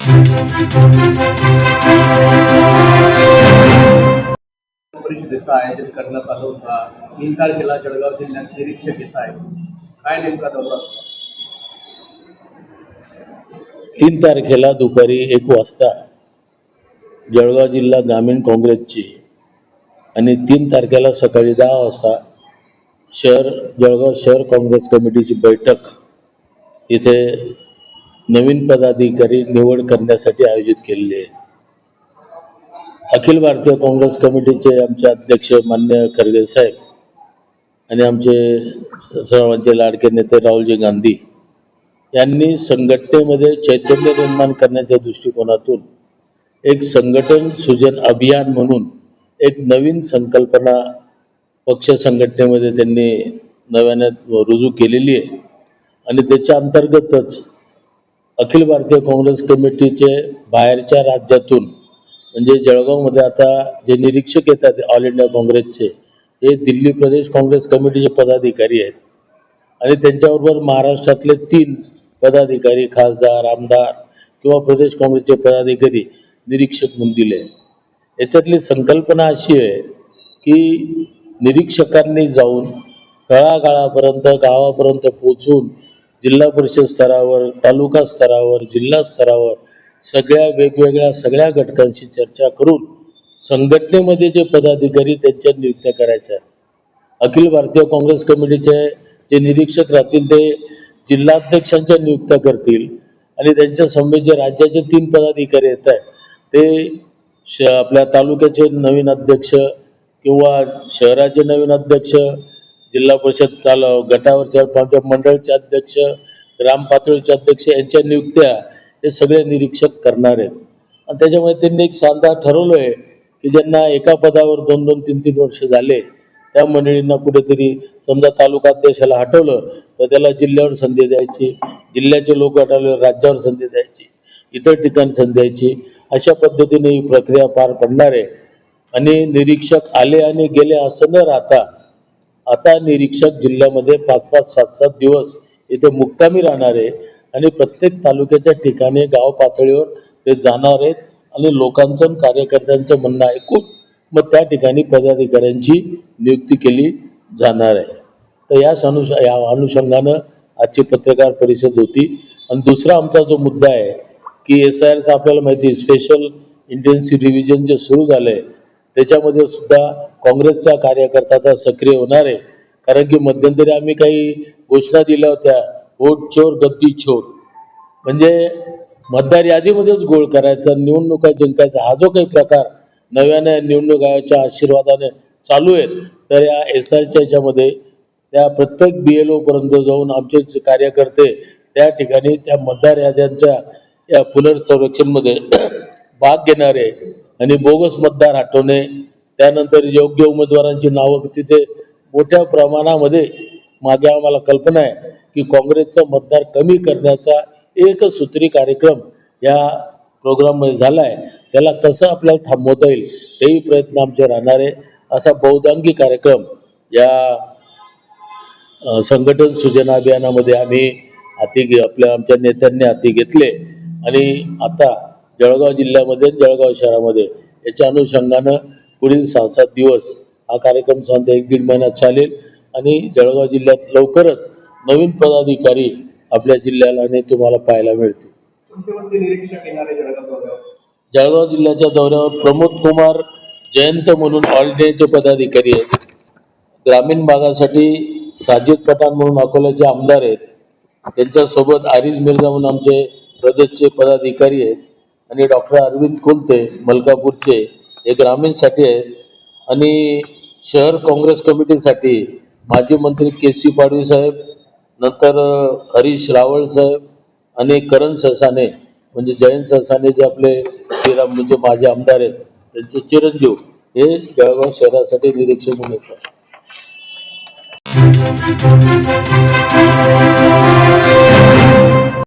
परिषदेचं आयोजन करण्यात आलं होता. 3 तारखेला जळगाव जिल्ह्यात निरीक्षक येत आहे. काय नेमका दौरा? 3 तारखेला दुपारी 1 वाजता जळगाव जिल्हा ग्रामीण काँग्रेसची आणि 3 तारखेला सकाळी 10 वाजता जळगाव शहर काँग्रेस कमिटीची बैठक इथे नवीन पदाधिकारी निवड करण्यासाठी आयोजित केलेली आहे. अखिल भारतीय काँग्रेस कमिटीचे आमचे अध्यक्ष मान्य खरगे साहेब आणि आमचे सर्वांचे लाडके नेते राहुलजी गांधी यांनी संघटनेमध्ये चैतन्य निर्माण करण्याच्या दृष्टिकोनातून एक संघटन सृजन अभियान म्हणून एक नवीन संकल्पना पक्ष संघटनेमध्ये त्यांनी नव्याने रुजू केलेली आहे. आणि त्याच्या अंतर्गतच अखिल भारतीय काँग्रेस कमिटीचे बाहेरच्या राज्यातून म्हणजे जळगावमध्ये आता जे निरीक्षक येतात ऑल इंडिया काँग्रेसचे हे दिल्ली प्रदेश काँग्रेस कमिटीचे पदाधिकारी आहेत आणि त्यांच्याबरोबर महाराष्ट्रातले 3 पदाधिकारी खासदार आमदार किंवा प्रदेश काँग्रेसचे पदाधिकारी निरीक्षक म्हणून दिले. याच्यातली संकल्पना अशी आहे की निरीक्षकांनी जाऊन तळागाळापर्यंत गावापर्यंत पोहोचून जिल्हा परिषद स्तरावर तालुका स्तरावर जिल्हा स्तरावर सगळ्या घटकांशी चर्चा करून संघटनेमध्ये जे पदाधिकारी त्यांच्या नियुक्त्या करायच्या. अखिल भारतीय काँग्रेस कमिटीचे जे निरीक्षक राहतील ते जिल्हाध्यक्षांच्या नियुक्त्या करतील आणि त्यांच्या समवेत जे राज्याचे 3 पदाधिकारी येत आहेत ते आपल्या तालुक्याचे नवीन अध्यक्ष किंवा शहराचे नवीन अध्यक्ष, जिल्हा परिषद गटावरच्या मंडळाचे अध्यक्ष, ग्राम पातळीचे अध्यक्ष यांच्या नियुक्त्या हे सगळे निरीक्षक करणार आहेत. आणि त्याच्यामुळे त्यांनी एक साधा ठरवलं आहे की ज्यांना एका पदावर 2-2, 3-3 वर्ष झाले त्या मंडळींना कुठेतरी समजा तालुका अध्यक्षाला हटवलं तर त्याला जिल्ह्यावर संधी द्यायची, जिल्ह्याचे लोक हटवले राज्यावर संधी द्यायची, इतर ठिकाणी संधी द्यायची. अशा पद्धतीने ही प्रक्रिया पार पडणार आहे. आणि निरीक्षक आले आणि गेले असं न राहता आता निरीक्षक जिल्ह्यामध्ये 5-5, 7-7 दिवस इथे मुक्कामी राहणार आहे आणि प्रत्येक तालुक्याच्या ठिकाणी गाव पातळीवर ते जाणार आहेत आणि लोकांचं कार्यकर्त्यांचं म्हणणं ऐकून मग त्या ठिकाणी पदाधिकाऱ्यांची नियुक्ती केली जाणार आहे. तर या अनुषंगानं आजची पत्रकार परिषद होती. आणि दुसरा आमचा जो मुद्दा आहे की SIRचं आपल्याला माहिती स्पेशल इंटेन्सिव्ह रिव्हिजन जे सुरू झालं आहे त्याच्यामध्ये सुद्धा काँग्रेसचा कार्यकर्ता आता सक्रिय होणार आहे. कारण की मध्यंतरी आम्ही काही घोषणा दिल्या होत्या, वोट चोर गद्दी छोर, म्हणजे मतदार यादीमध्येच गोळ करायचा, निवडणुका जिंकायचा हा जो काही प्रकार नव्याने निवडणूक आयोगाच्या आशीर्वादाने चालू आहेत. तर या SIRच्या याच्यामध्ये त्या प्रत्येक BLO पर्यंत जाऊन आमचे कार्यकर्ते त्या ठिकाणी त्या मतदार याद्यांच्या या पुनर्संरक्षणमध्ये भाग घेणारे आणि बोगस मतदार हटवणे, त्यानंतर योग्य उमेदवारांची नावं तिथे मोठ्या प्रमाणामध्ये मागे आम्हाला कल्पना आहे की काँग्रेसचा मतदार कमी करण्याचा एकसूत्री कार्यक्रम या प्रोग्राममध्ये झाला आहे. त्याला कसं आपल्याला थांबवता येईल तेही प्रयत्न आमचे राहणार आहे. असा बहुधांगी कार्यक्रम या संघटन सूचना अभियानामध्ये आम्ही आमच्या नेत्यांनी हाती घेतले आणि आता जळगाव जिल्ह्यामध्ये जळगाव शहरामध्ये याच्या अनुषंगानं पुढील 6-7 दिवस हा कार्यक्रम साधारण 1-1.5 महिन्यात चालेल आणि जळगाव जिल्ह्यात लवकरच नवीन पदाधिकारी आपल्या जिल्ह्याला आणि तुम्हाला पाहायला मिळतील. जळगाव जिल्ह्याच्या दौऱ्यावर प्रमोद कुमार जयंत म्हणून ऑल इंडियाचे पदाधिकारी आहेत. ग्रामीण भागासाठी साजिद पठाण म्हणून अकोल्याचे आमदार आहेत. त्यांच्यासोबत आरिज मिर्झा म्हणून आमचे प्रदेशचे पदाधिकारी आहेत आणि डॉक्टर अरविंद कुलते मलकापूरचे हे ग्रामीणसाठी आहेत. आणि शहर काँग्रेस कमिटीसाठी माजी मंत्री KC पाडवी साहेब, नंतर हरीश रावळ साहेब आणि करण ससाने म्हणजे जयंत ससाने जे आपले श्रीराम म्हणजे माझे आमदार आहेत त्यांचे चिरंजीव हे जळगाव शहरासाठी निरीक्षक म्हणून येतात.